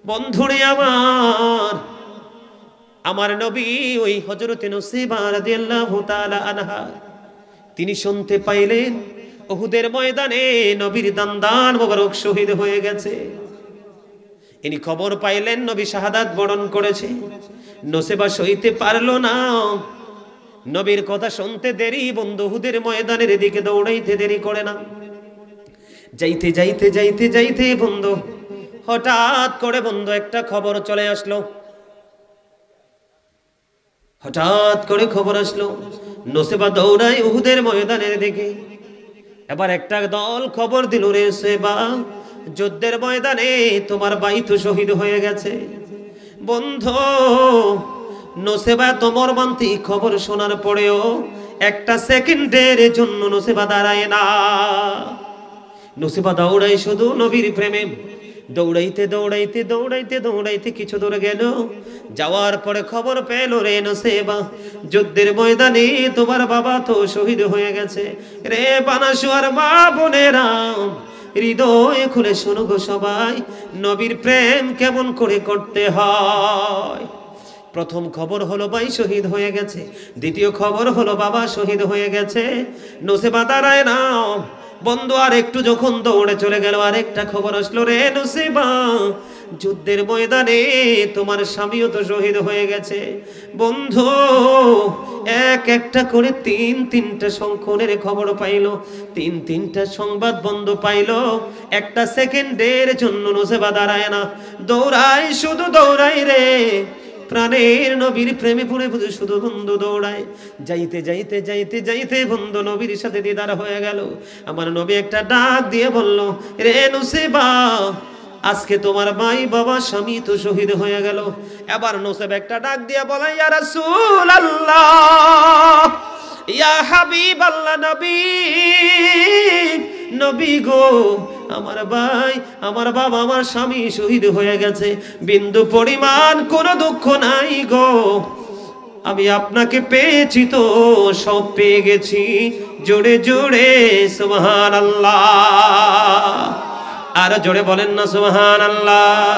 বন্ধুরে আমার নবী ওই হযরতে নুসাইবা রাদিয়াল্লাহু তাআলা আনহা তিনি শুনতে পাইলেন উহুদের ময়দানে নবীর দান্দান মোবারক শহীদ হয়ে গেছে। ইনি খবর পাইলেন নবী শাহাদাত বরণ করেছে। নুসাইবা সইতে পারলো না, নবীর কথা শুনতে দেরি, বন্ধু উহুদের ময়দানের দিকে দৌড়াইতে দেরি করে না। যাইতে যাইতে যাইতে যাইতে বন্ধু হঠাৎ করে বন্ধু একটা খবর চলে আসলো। হঠাৎ করে খবর আসলো, নুসাইবা দৌড়ায় উহুদের ময়দানের দিকে। এবার একটা দল খবর দিল, রে নুসাইবা, যুদ্ধের ময়দানে তোমার ভাই তো শহীদ হয়ে গেছে। বন্ধু নুসাইবা তোমার মন্ত্রী খবর শোনার পরেও একটা সেকেন্ডের জন্য নুসাইবা দাঁড়ায় না। নুসাইবা দৌড়ায় শুধু নবীর প্রেমে। দৌড়াইতে দৌড়াইতে দৌড়াইতে দৌড়াইতে কিছু দূর গেল, যাওয়ার পরে খবর পেল, রে নুসাইবা, যুদ্ধের ময়দানে তোমার বাবা তো শহীদ হয়ে গেছে। রে বানাসুয়ার মা বোনেরা, হৃদয় খুলে শোনো গো সবাই, নবীর প্রেম কেমন করে করতে হয়। প্রথম খবর হলো ভাই শহীদ হয়ে গেছে, দ্বিতীয় খবর হলো বাবা শহীদ হয়ে গেছে। নুসাইবা দাঁড়ায় না বন্ধু, আর একটু যখন দৌড়ে চলে গেল, আর একটা খবর আসলো, রে নুসাইবা, যুদ্ধের ময়দানে তোমার স্বামীও তো শহীদ হয়ে গেছে। বন্ধু এক একটা করে তিনটা সংখ্যনের খবর পাইলো, তিনটা সংবাদ বন্ধু পাইলো। একটা সেকেন্ডের জন্য নুসাইবা দাঁড়ায় না, দৌড়ায়, শুধু দৌড়ায় রে, প্রাণের নবীর প্রেমে পড়ে বুঝে শুধু বন্ধু দৌড়ায়। যাইতে যাইতে যাইতে যাইতে বন্ধু নবীর সাথে দিদার হয়ে গেল। আমার নবী একটা ডাক দিয়ে বলল, রে নুসাইবা, আজকে তোমার ভাই বাবা স্বামী তো শহীদ হয়ে গেল। এবার নুসাইবা একটা ডাক দিয়ে বলে, ইয়া রাসূলুল্লাহ, ইয়া হাবিবাল্লাহ, নবী, নবী গো, আমার ভাই, আমার বাবা, আমার স্বামী শহীদ হয়ে গেছে, বিন্দু পরিমাণ কোনো দুঃখ নাই গো। আমি আপনাকে পেয়েছি তো সব পেয়ে গেছি, জোরে জোরে সুবহানাল্লাহ। আর জোরে বলেন না সুবহানাল্লাহ।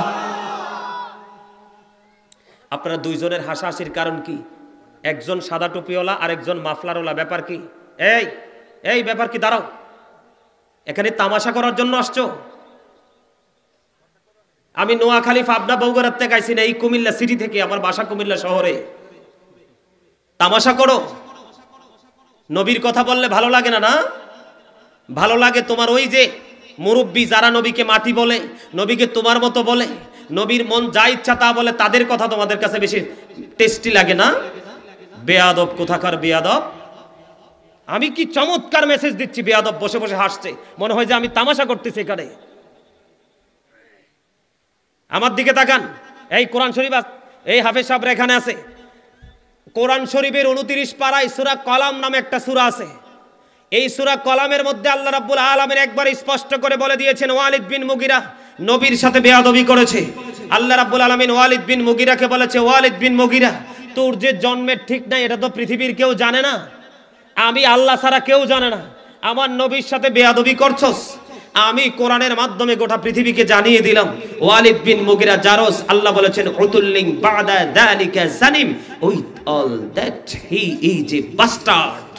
আপনারা দুইজনের হাসাহাসির কারণ কি? একজন সাদা টুপিওয়ালা আর একজন মাফলারওয়ালা, ব্যাপার কি? এই ব্যাপার কি? দাঁড়াও, এখানে তামাশা করার জন্য আসছো? আমি নোয়াখালী, পাবনা, বগুড়ার থেকে আইছি না, এই কুমিল্লা সিটি থেকে, আমার বাসা কুমিল্লা শহরে। তামাশা করো? নবীর কথা বললে ভালো লাগে না? না ভালো লাগে তোমার ওই যে মুরব্বী যারা নবীকে মাটি বলে, নবীকে তোমার মতো বলে, নবীর মন যা ইচ্ছা তা বলে, তাদের কথা তোমাদের কাছে বেশি টেস্টি লাগে না? বেয়াদব কোথাকার বেয়াদব। আমি কি চমৎকার মেসেজ দিচ্ছি, বেয়াদব বসে বসে হাসছে, মনে হয় যে আমি তামাশা করতেছি এখানে। আমার দিকে তাকান। এই কোরআন শরীফ, এই হাফেজ সাহেবরা এখানে আছে, কোরআন শরীফের 29 পারায় সূরা কলাম নামে একটা সূরা আছে। এই সূরা কলামের মধ্যে আল্লাহ রাব্বুল আলামিন একবার স্পষ্ট করে বলে দিয়েছেন, ওয়ালিদ বিন মুগিরা নবীর সাথে বেয়াদবি করেছে। আল্লাহ রাব্বুল আলামিন ওয়ালিদ বিন মুগিরাকে বলেছে, ওয়ালিদ বিন মুগিরা, তোর যে জন্মের ঠিক নাই এটা তো পৃথিবীর কেউ জানে না, আমি আল্লাহ ছাড়া কেউ জানে না, আমার নবীর সাথে বেয়াদবি করছস, আমি কোরআনের মাধ্যমে গোটা পৃথিবীকে জানিয়ে দিলাম। ওয়ালিদ বিন মুগিরা জারস, আল্লাহ বলেছেন, উতুল্লিং বাদা যালিকা জানিম, with all that he is a bastard.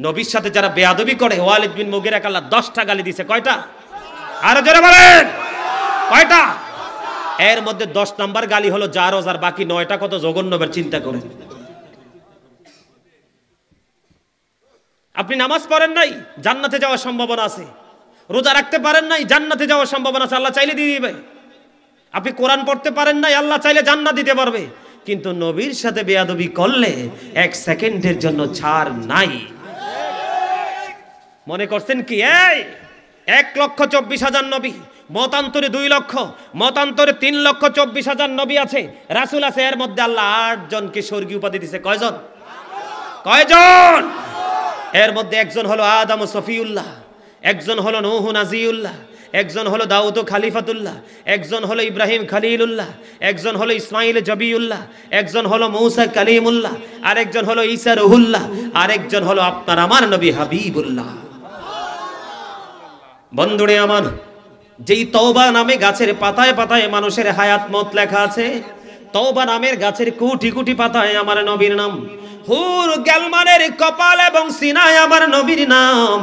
নবীর সাথে যারা বেয়াদবি করে, ওয়ালিদ বিন মুগিরাকে আল্লাহ 10টা গালি দিয়েছে। কয়টা? আরো জোরে বলেন, কয়টা? এর মধ্যে 10 নাম্বার গালি হলো জারস, আর বাকি 9টা কত জঘন্য, চিন্তা করেন। আপনি নামাজ পড়েন নাই, জান্নাতে যাওয়ার সম্ভাবনা আছে। রোজা রাখতে পারেন নাই, জান্নাতে যাওয়ার সম্ভাবনা আছে, আল্লাহ চাইলে দিয়ে দিবে। আপনি কোরআন পড়তে পারেন নাই, আল্লাহ চাইলে জান্নাত দিতে পারবে। কিন্তু নবীর সাথে বেয়াদবি করলে 1 সেকেন্ডের জন্য ছাড় নাই। মনে করছেন কি এই 1,24,000 নবী, মতান্তরে 2 লক্ষ, মতান্তরে 3,24,000 নবী আছে, রাসূল আছে, এর মধ্যে আল্লাহ 8 জনকে স্বর্গীয় উপাধি দিয়েছে। কয়জন? কয়জন? এর মধ্যে একজন হলো আদম সফিউল্লাহ, একজন হলো নূহ নাজিউল্লাহ, একজন হলো দাউদ খালিফাতুল্লাহ, একজন হলো ইব্রাহিম খলিলুল্লাহ, একজন হলো ইসমাইল জবিউল্লাহ, একজন হলো মূসা কালিমুল্লাহ, আরেকজন হলো ঈসা রুহুল্লাহ, আরেকজন হলো আপনার আমার নবী হাবিবুল্লাহ। বন্ধুরে আমার, যেই তওবা নামে গাছের পাতায় পাতায় মানুষের হায়াত মত লেখা আছে, তওবা নামের গাছের কোটি কোটি পাতায় আমার নবীর নাম। হুর গ্যালমানের কপাল এবং সিনায় আমার নবীর নাম।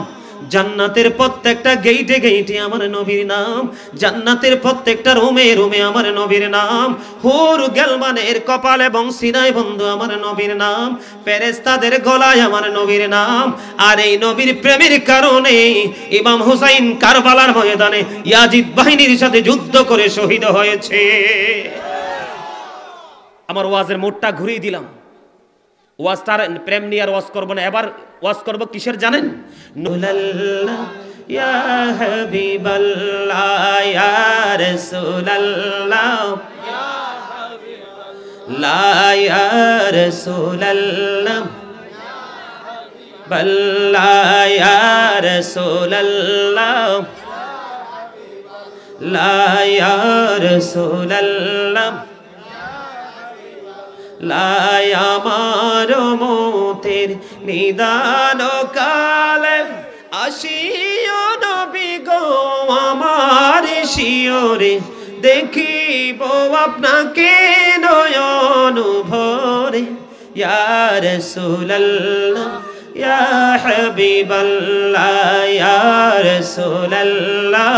জান্নাতের প্রত্যেকটা গেইটে গেইটে আমার নবীর নাম। জান্নাতের প্রত্যেকটা রুমে রুমে আমার নবীর নাম। হুর গ্যালমানের কপাল এবং সিনায় বন্ধু আমার নবীর নাম। ফেরেশতাদের গলায় আমার নবীর নাম। আর এই নবীর প্রেমের কারণে ইমাম হুসাইন কারবালার ময়দানে ইয়াজিদ বাহিনীর সাথে যুদ্ধ করে শহীদ হয়েছে। আমার ওয়াজের মোড়টা ঘুরিয়ে দিলাম। ওয়াজটার প্রেম নিয়ে আর ওয়াজ করবো না, এবার ওয়াজ করব কিসের জানেন? নুলাল্লাহ ইয়া হাবিবাল্লাহ ইয়া রাসূলাল্লাহ ইয়া হাবিবাল্লাহ ইয়া রাসূলাল্লাহ বাল্লাহ ইয়া রাসূলাল্লাহ লা ইয়া রাসূলাল্লাহ লাই আমার মতের নিদান কালে আসিও নবী গো আমার শিওরে দেখিব আপনাকে নয়ন ভরে ইয়া রাসূলুল্লাহ ইয়া হাবিবাল্লাহ ইয়া রাসূলুল্লাহ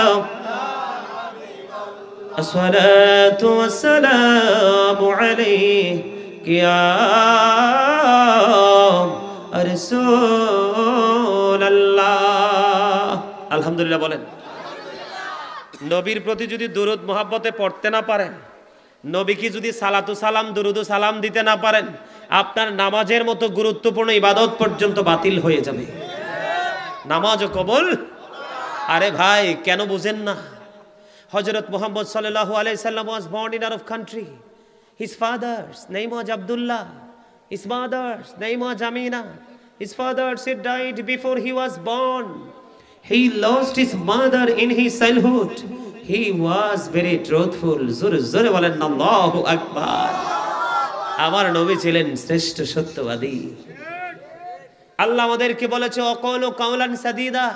আসসালাতু ওয়াসসালামু আলাইকা ইয়া রাসূলুল্লাহ। আলহামদুলিল্লাহ বলেন। নবীর প্রতি যদি দুরূদ মুহাব্বতে পড়তে না পারেন, নবীকে যদি সালাতু সালাম দুরূদ সালাম দিতে না পারেন, আপনার নামাজের মতো গুরুত্বপূর্ণ ইবাদত পর্যন্ত বাতিল হয়ে যাবে। নামাজও কবুল। আরে ভাই কেন বুঝেন না? Hazrat Muhammad sallallahu alayhi wasallam was born in Arab country. His father's name was Abdullah. His mother's name was Amina. His father said died before he was born. He lost his mother in his childhood. He was very truthful. Zore zore bolen Allahu Akbar. আমার নবী ছিলেন শ্রেষ্ঠ সত্যবাদী। আল্লাহ আমাদেরকে বলেছে অকৌলু কাওলান সাদীদা।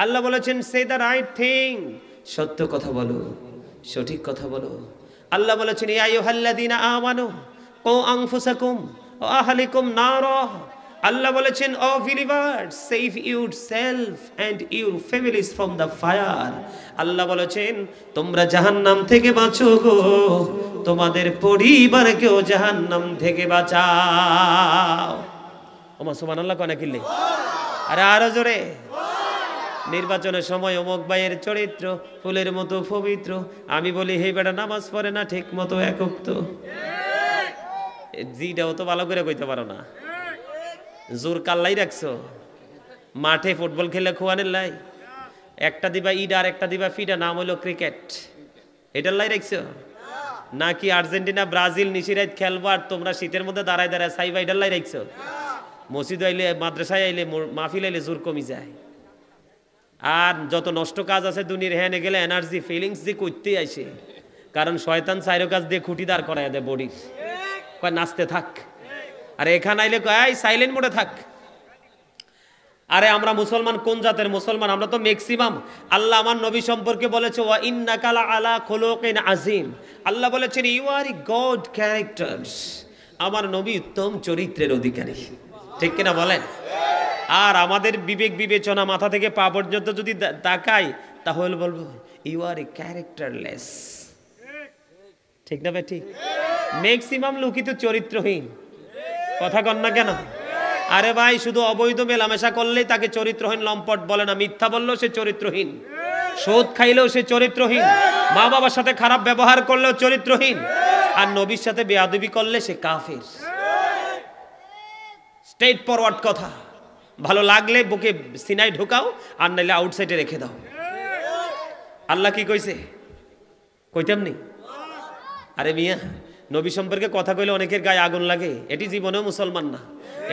আল্লাহ বলেছেন say the right thing. সত্য কথা বলো, সঠিক কথা বলো। আল্লাহ বলেছেন ইয়া আইয়ুহাল্লাযীনা আমানু কু আনফুসাকুম ওয়া আহলিকুম নারা। আল্লাহ বলেছেন O believers save yourself and your families from the fire. আল্লাহ বলেছেন তোমরা জাহান্নাম থেকে বাঁচো গো, তোমাদের পরিবারকেও জাহান্নাম থেকে বাঁচাও। ওমা সুবহানাল্লাহ কোনা কিল্লে। আরে আরো জোরে। নির্বাচনের সময় অমুক ভাইয়ের চরিত্র ফুলের মতো পবিত্র, আমি বলি হে বেটা নামাজ পড়ে না ঠিক মতো একক তো জিটাও তো ভালো করে কইতে পারো না। জোর কাল্লাই রাখছো মাঠে ফুটবল খেলে খোয়ানের লাই, একটা দিবা ইড আর একটা দিবা ফিডা, নাম হলো ক্রিকেট, এটার লাই রাখছো নাকি আর্জেন্টিনা ব্রাজিল নিশিরাত খেলবো আর তোমরা শীতের মধ্যে দাঁড়ায় দাঁড়ায় সাইবা এটার লাই রাখছো? মসজিদ আইলে মাদ্রাসায় আইলে মাহফিল আইলে জোর কমি যায়। আর যত নষ্ট কাজ আছে দুনিয়ার হ্যানে গেলে এনার্জি ফিলিংস যে করতেই আসে, কারণ শয়তান চাইরো কাজ দিয়ে খুঁটি দাঁড় করায় দেয় বডি, কয় নাচতে থাক। আর এখানে আইলে কয় সাইলেন্ট মোডে থাক। আরে আমরা মুসলমান কোন জাতের মুসলমান? আমরা তো ম্যাক্সিমাম। আল্লাহ আমার নবী সম্পর্কে বলেছে ওয়া ইন্নাকা আলা খুলুকিন আযীম। আল্লাহ বলেছেন ইউ আর গড ক্যারেক্টারস। আমার নবী উত্তম চরিত্রের অধিকারী, ঠিক কিনা বলেন? আর আমাদের বিবেক বিবেচনা মাথা থেকে পা পর্যন্ত যদি তাকাই তাহলে বলবো ইউ আর এ ক্যারেক্টারলেস, ঠিক না ভাই? ঠিক। ম্যাক্সিমাম লোকই তো চরিত্রহীন, কথা কন না কেন? আরে ভাই শুধু অবৈধ মেলামেশা করলেই তাকে চরিত্রহীন লম্পট বলে না, মিথ্যা বললেও সে চরিত্রহীন, সুদ খাইলেও সে চরিত্রহীন, মা বাবার সাথে খারাপ ব্যবহার করলেও চরিত্রহীন, আর নবীর সাথে বেয়াদবি করলে সে কাফের। স্ট্রেট ফরওয়ার্ড কথা। ভালো লাগলে বুকে সিনাই ঢোকাও, আর নাইলে আউটসাইডে রেখে দাও। আল্লাহ কি কইছে? কইতাম নি? আরে মিয়া নবী সম্পর্কে কথা কইলে অনেকের গায়ে আগুন লাগে। এটি জীবনেও মুসলমান না,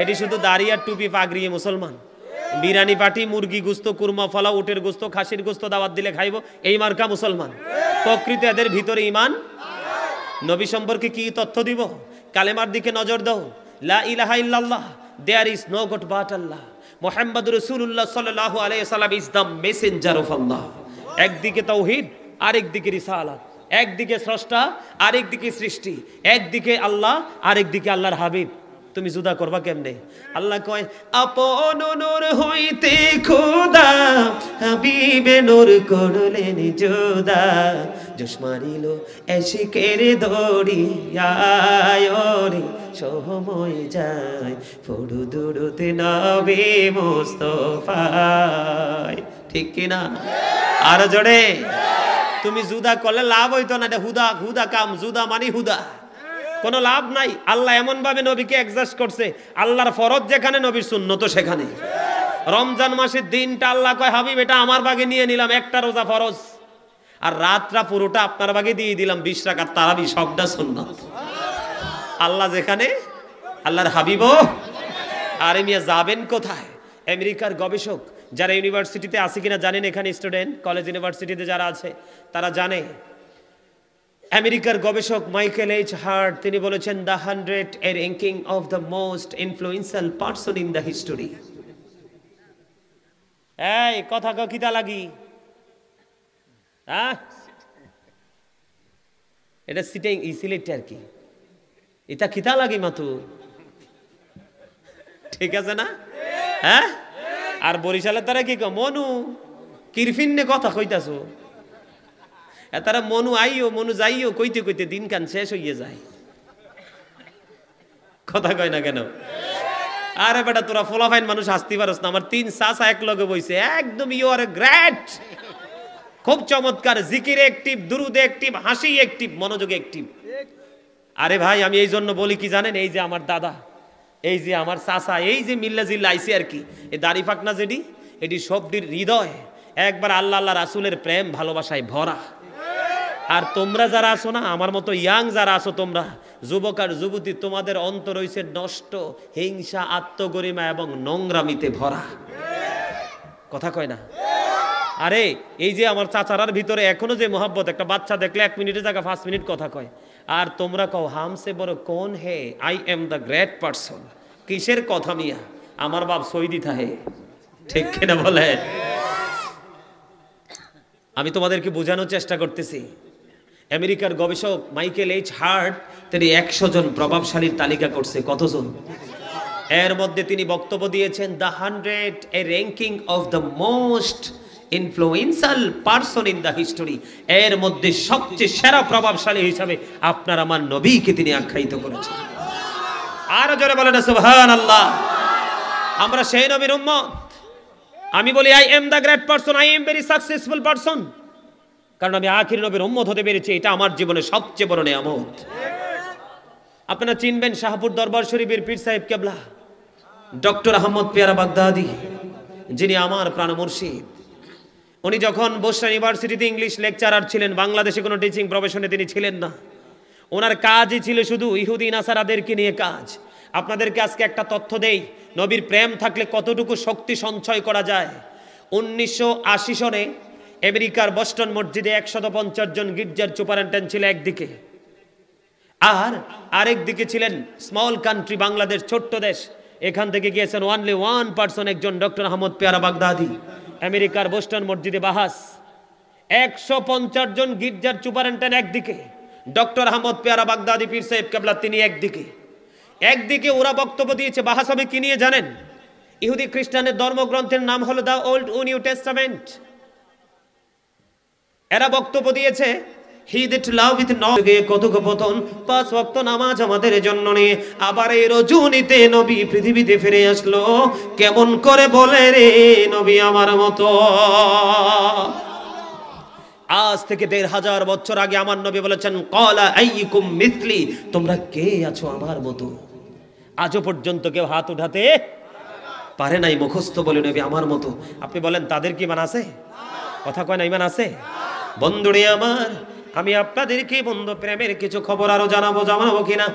এটি শুধু দাড়ি আর টুপি পাগড়িয়ে মুসলমান। বিরিয়ানি পাটি মুরগি গোস্ত কুরমা ফলা উটের গোস্ত খাসির গোস্ত দাওয়াত দিলে খাইব, এই মার্কা মুসলমান। প্রকৃত এদের ভিতরে ঈমান। নবী সম্পর্কে কি তথ্য দিব? কালেমার দিকে নজর দাও। লা ইলাহা ইল্লাল্লাহ, there is no god but Allah, মুহাম্মদুর রাসূলুল্লাহ সাল্লাল্লাহু আলাইহি ওয়াসাল্লাম is the messenger of Allah। একদিকে তাওহীদ আরেকদিকে রিসালাত, একদিকে স্রষ্টা আরেকদিকে সৃষ্টি, একদিকে আল্লাহ আরেকদিকে আল্লাহর হাবিব। তুমি জুদা করবা কেমনে? আল্লাহ কয় আপন নূর হইতে খোদা হাবিবে নূর করলেন জুদা, জোশ মারিল এশিকের দরিয়ায় রে সময় যায় ফুড়ু দুরুতে নবী মুস্তাফায়। ঠিক কিনা? আর জোরে। তুমি জুদা করলে লাভ হইতো না, এটা হুদা হুদা কাম, জুদা মানে হুদা, কোনো লাভ নাই। আল্লাহ এমন ভাবে নবীকে অ্যাডজাস্ট করছে, আল্লাহর ফরজ যেখানে নবীর সুন্নত সেখানে। রমজান মাসের দিনটা আল্লাহ কয় হাবিব এটা আমার ভাগে নিয়ে নিলাম, একটা রোজা ফরজ, আর রাতটা পুরোটা আপনার ভাগে দিয়ে দিলাম 20 রাকাত তারাবি, সবটা সুন্নাত। আল্লাহ যেখানে আল্লাহর হাবিবও। আরে মিয়া যাবেন কোথায়? আমেরিকার গবেষক যারা ইউনিভার্সিটিতে আছে কিনা জানেন, এখানে স্টুডেন্ট কলেজ ইউনিভার্সিটিতে যারা আছে তারা জানে, আমেরিকার গবেষক মাইকেল এইচ হার্ট তিনি বলেছেন দ্য 100 এর ranking of the most influential person in the history. এই কথা কিতা লাগি? হ্যাঁ, এটা সিটিং সিলেক্ট আর কি, এটা কিতা লাগি মাতু, ঠিক আছে না? হ্যাঁ, আর বরিশালের তারা কি মনু কিরফিন্নে কথা কইতাছো, তারা মনু আইও মনু যাইও কইতে কইতে দিন কান শেষ হইয়ে যায়, কথা কয় না কেন? আরে বেটা তোরা ফলাফাইন মানুষ হাসতে পারস না। আমার 3 চাচা এক লগে বইছে, একদম ইউ আর এ গ্রেট, খুব চমৎকার, জিকিরে অ্যাক্টিভ, দুরুদে অ্যাক্টিভ, হাসি অ্যাক্টিভ, মনোযোগে অ্যাক্টিভ। আরে ভাই আমি এই জন্য বলি কি জানেন, এই যে আমার দাদা, এই যে আমার চাচা, এই যে মিল্লা জিল্লা আইসি আর কি, এই দাড়ি ফাকনা যেটি, এটি সবটির হৃদয় একবার আল্লাহ আল্লাহ রাসূলের প্রেম ভালোবাসায় ভরা। আর তোমরা যারা আছো না, আমার মতো ইয়াং যারা আছো তোমরা, যুবক আর যুবতী, তোমাদের অন্তর হইছে নষ্ট, হিংসা, আত্মগরিমা এবং নোংরামিতে ভরা, কথা কয় না? আরে এই যে আমার চাচারার ভিতরে এখনো যে মোহাব্বত, একটা বাচ্চা দেখলে 1 মিনিটের জায়গা 5 মিনিট কথা কয়, আর তোমরা কও হামসে বড় কোন হে, I am the great person. কিসের কথা মিয়া? আমার বাপ সৌদি থাহে, ঠিক কিনা বলে? আমি তোমাদেরকে বোঝানোর চেষ্টা করতেছি। আমেরিকার গবেষক মাইকেল এইচ হার্ট তিনি 100 জন প্রভাবশালীর তালিকা করছে। কতজন? এর মধ্যে তিনি বক্তব্য দিয়েছেন the 100 A ranking of the most influential person in the history. এর মধ্যে সবচেয়ে সেরা প্রভাবশালী হিসাবে আপনার আমার নবীকে তিনি আখ্যায়িত করেছেন। আর জোরে বলেন সুবহানাল্লাহ। আমরা সেই নবীর উম্মত। আমি বলি I am the great person, I am very successful person, কারণ আমি আখির নবীর উম্মত হতে পেরেছি, এটা আমার জীবনে সবচেয়ে বড় নিয়ামত। আপনারা চিনবেন শাহপুর দরবার শরীফের পীর সাহেব কেবলা ডক্টর আহমদ পেয়ারা বাগদাদি, যিনি আমার প্রাণ মুর্শিদ। উনি যখন বসরা ইউনিভার্সিটিতে ইংলিশ লেকচারার ছিলেন, বাংলাদেশে কোনো টিচিং প্রফেশনে তিনি ছিলেন না, ওনার কাজই ছিল শুধু ইহুদি নাসারাদেরকে নিয়ে কাজ। আপনাদেরকে আজকে একটা তথ্য দেই, নবীর প্রেম থাকলে কতটুকু শক্তি সঞ্চয় করা যায়। 1980 সনে আমেরিকার বস্টন মসজিদে 150 জন গির্জার সুপারিনটেন্ডেন্ট ছিল একদিকে, আর আরেক দিকে ছিলেন স্মল কান্ট্রি বাংলাদেশ, ছোট্ট দেশ। এখান থেকে গিয়েছেন ওনলি 1 পারসন, একজন ডক্টর আহমদ পেয়ারা বাগদাদি, আমেরিকার বোস্টন মসজিদে বাহাস। 150 জন গির্জার সুপারিনটেন্ডেন্ট একদিকে, ডক্টর আহমদ পেয়ারা বাগদাদি পীর সাহেব কেবলা তিনি একদিকে ওরা বক্তব্য দিয়েছে। বাহাস হবে কি নিয়ে জানেন? ইহুদি খ্রিস্টানের ধর্মগ্রন্থের নাম হলো দ্য ওল্ড ও নিউ টেস্টামেন্ট। এরা বক্তব্য দিয়েছে হি দ্যাট লাভeth not কথোপকথন 5 ওয়াক্ত নামাজ আমাদের জন্য নেই। আবার এই রজনীতে নবী পৃথিবীতে ফিরে আসলো, কেমন করে বলে রে নবী আমার মতো। আজ থেকে 1500 বছর আগে আমার নবী বলেছেন ক্বালা আইয়ুকুম মিথলি, তোমরা কে আছো আমার মতো। আজও পর্যন্ত কেউ হাত উঠাতে পারে নাই, মুখস্থ বলে নবী আমার মতো। আপনি বলেন তাদের কি ইমান আছে? কথা কয় না, ইমান আছে? বন্ধুরে আমার, আমি আপনাদেরকে বন্ধু প্রেমের কিছু খবর আরো জানাবো কিনা?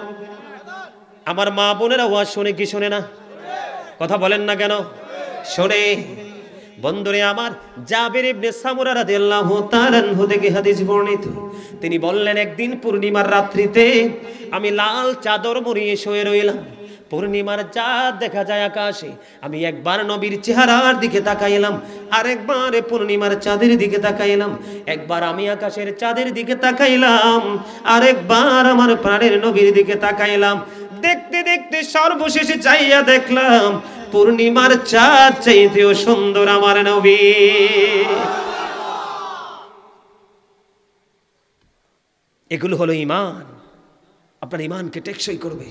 আমার মা বোনেরা ওয়াজ শুনে কি শুনে না? কথা বলেন না কেন? শুনে। বন্ধুরে আমার, জাবের ইবনে সামুরা রাদিয়াল্লাহু তাআলা আনহু থেকে হাদিস বর্ণিত, তিনি বললেন একদিন পূর্ণিমার রাত্রিতে আমি লাল চাদর মুড়িয়ে শুয়ে রইলাম। পূর্ণিমার চাঁদ দেখা যায় আকাশে। আমি একবার নবীর চেহারার দিকে তাকাইলাম, আরেকবার পূর্ণিমার চাঁদের দিকে তাকাইলাম। একবার আমি আকাশের চাঁদের দিকে তাকাইলাম, আরেকবার আমার প্রাণের নবীর দিকে তাকাইলাম। দেখতে দেখতে সর্বশেষে চাইয়া দেখলাম পূর্ণিমার চাঁদ চাইতেও সুন্দর আমার নবী। এগুলো হলো ঈমান। আপনার ঈমানকে টেকসই করবে।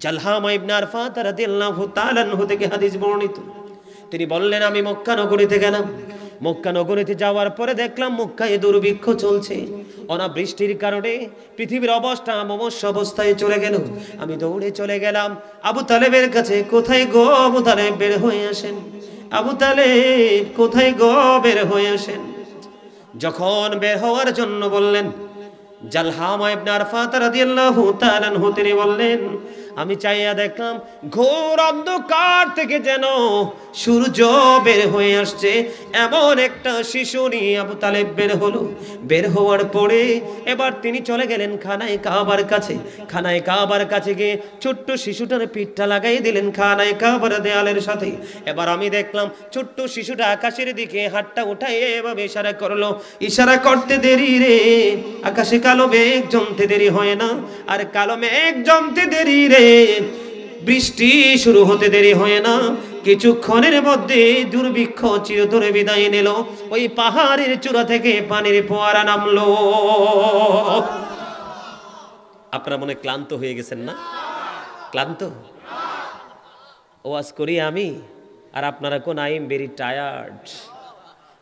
জালহামা ইবনে আরফাত রাদিয়াল্লাহু তাআলা আনহু থেকে হাদিস বর্ণিত, তিনি বললেন, আমি মক্কা নগরীতে গেলাম। মক্কা নগরীতে যাওয়ার পরে দেখলাম মক্কায় দুর্ভিক্ষ চলছে। অনাবৃষ্টির কারণে পৃথিবীর অবস্থা মমস্য অবস্থায় চলে গেল। আমি দৌড়ে চলে গেলাম আবু তালেবের কাছে। কোথায় গো আবু তালেব, বের হয়ে আসেন। আবু তালেব কোথায় গো, বের হয়ে আসেন। যখন বের হওয়ার জন্য বললেন, জালহামা ইবনে আরফাত রাদিয়াল্লাহু তাআলা আনহু তিনি বললেন, আমি চাইয়া দেখলাম ঘোর অন্ধকার থেকে যেন সূর্য বের হয়ে আসছে। এমন একটা শিশু নিয়ে আবু তালেব বের হলো। বের হওয়ার পরে এবার তিনি চলে গেলেন খানায় কাবার কাছে। খানায় কাবার কাছে গিয়ে ছোট্ট শিশুটার পিঠটা লাগাই দিলেন খানায় কাবার দেয়ালের সাথে। এবার আমি দেখলাম ছোট্ট শিশুটা আকাশের দিকে হাতটা উঠায় এভাবে ইশারা করলো। ইশারা করতে দেরি রে, আকাশে কালো মেঘ জমতে দেরি হয় না। আর কালো মেঘ জমতে দেরি রে, বৃষ্টি শুরু হতে দেরি হয় না। কিছুক্ষণের মধ্যে দুর্ভিক্ষ চিরতরে বিদায় নিল। ওই পাহাড়ের চূড়া থেকে পানির ফোয়ারা নামলো। আপনারা মনে ক্লান্ত হয়ে গেছেন না? ক্লান্ত ওয়াজ করি আমি, আর আপনারা কোন আই এম ভেরি টায়ার্ড।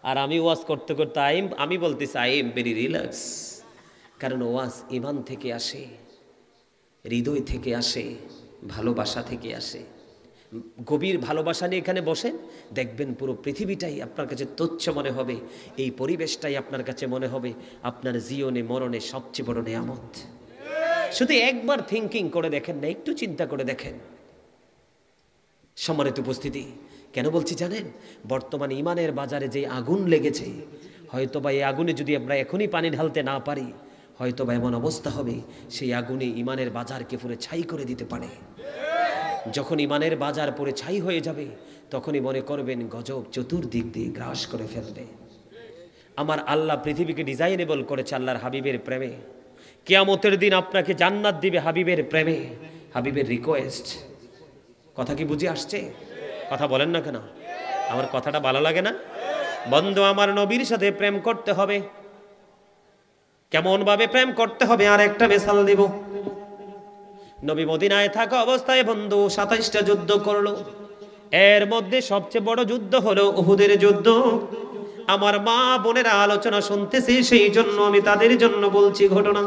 আর আমি ওয়াজ করতে করতে আমি বলতেছি আই এম ভেরি রিল্যাক্স। কারণ ওয়াজ ঈমান থেকে আসে, হৃদয় থেকে আসে, ভালোবাসা থেকে আসে। গভীর ভালোবাসা নিয়ে এখানে বসেন, দেখবেন পুরো পৃথিবীটাই আপনার কাছে তুচ্ছ মনে হবে। এই পরিবেশটাই আপনার কাছে মনে হবে আপনার জীবনে মরণে সবচেয়ে বড় নিয়ামত। শুধু একবার থিঙ্কিং করে দেখেন না, একটু চিন্তা করে দেখেন। সম্মানিত উপস্থিতি, কেন বলছি জানেন? বর্তমানে ঈমানের বাজারে যে আগুন লেগেছে, হয়তোবা এই আগুনে যদি আমরা এখনই পানি ঢালতে না পারি, হয়তোবা এমন অবস্থা হবে সেই আগুনে ঈমানের বাজারকে পুরো ছাই করে দিতে পারে। যখন ঈমানের বাজার পুরো ছাই হয়ে যাবে, তখনই মনে করবেন গজব চতুর্দিক দিয়ে গ্রাস করে ফেলবে। আমার আল্লাহ পৃথিবীকে ডিজাইনেবল করেছে আল্লাহর হাবিবের প্রেমে। কিয়ামতের দিন আপনাকে জান্নাত দিবে হাবিবের প্রেমে, হাবিবের রিকোয়েস্ট। কথা কি বুঝে আসছে? কথা বলেন না কেন? আমার কথাটা ভালো লাগে না? বন্ধু, আমার নবীর সাথে প্রেম করতে হবে। কেমন ভাবে প্রেম করতে হবে আর একটা মিসাল দিব। নবী মদিনায় থাকা অবস্থায় বন্ধু 27টা যুদ্ধ করলো। এর মধ্যে সবচেয়ে বড় যুদ্ধ হলো উহুদের যুদ্ধ। আমার মা বোনেরা আলোচনা শুনতেছে, সেই জন্য আমি তাদের জন্য বলছি ঘটনা।